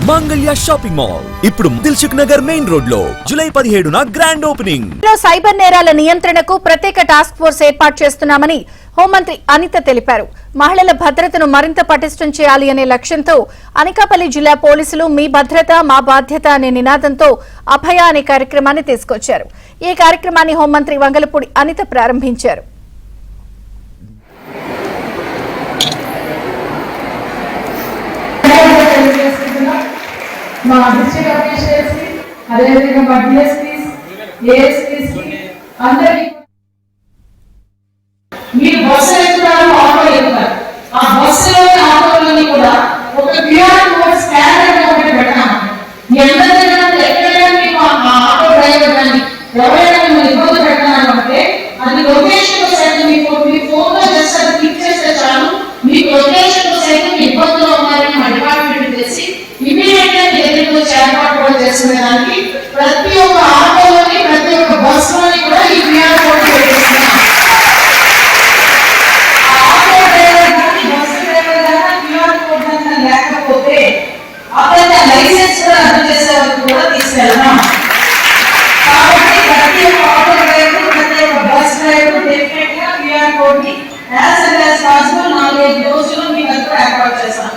Mangalya shopping mall ఇప్పుడు Dilsukh Nagar main road లో July 17న grand opening. Cyber నేరాల నియంత్రణకు ప్రత్యేక టాస్క్ ఫోర్స్ ఏర్పాటు చేస్తున్నామని హోంమంత్రి అనిత తెలిపారు. మహిళల భద్రతను మరింత పటిష్టం చేయాలి అనే లక్ష్యంతో అనకాపల్లి జిల్లా పోలీసులు మీ భద్రత మా బాధ్యత అనే నినాదంతో అభయ అనే కార్యక్రమాన్ని తీసుకొచ్చారు. ఈ కార్యక్రమాన్ని హోంమంత్రి వంగలపూడి అనిత ప్రారంభించారు. మా డిస్ట్రిక్ట్ అఫీషియల్స్ కి అదేవిధంగా మా డిఎస్పీస్ ఏఎస్పీస్ కి అందరికీ మీరు బస్సు ఎక్కుతారు, ఆటో ఎక్కుతారు. ఆ బస్సులోని ఆటోలోని కూడా ఒక క్యూఆర్ కోడ్ స్కానర్ ఒకటి పెట్టాము. మీ అందరి దగ్గర ఎక్కడైనా మీకు ఆ ఆటో డ్రైవర్ కానీ ఎవరైనా మిమ్మల్ని ఇబ్బంది పెట్టాను అంటే అది లొకేషన్ సైతం మీకు మీ ఫోన్ లో జస్ట్ అది క్లిక్ చేస్తే చాలు మీకు లొకేషన్ సైతం ఇబ్బందులు ఉన్నారని మా డిపార్ట్మెంట్ తెలిసి ఇమీడియట్ గా దగ్గరికి వచ్చి ఏర్పాటు కూడా చేసుకునే దానికి ప్రతి ఒక్క ఆటోలోని ప్రతి ఒక్క బస్ లోని కూడా ఈ క్యూఆర్ కోడ్ పెట్టేస్తున్నాం. ఆ ఆటో డ్రైవర్ కానీ బస్సు డ్రైవర్ కానీ క్యూఆర్ కోడ్ కనుక లేకపోతే అతని లైసెన్స్ కూడా రద్దు చేసే వరకు కూడా తీసుకెళ్తాం. కాబట్టి ప్రతి ఒక్క ఆటో డ్రైవర్ ప్రతి ఒక్క బస్ డ్రైవర్ డెఫినెట్ గా క్యూఆర్ కోడ్ ని యాజ్ ఎల్ యాజ్ పాసిబుల్ 4-5 రోజుల్లో మీ దగ్గర ఏర్పాటు చేస్తాం.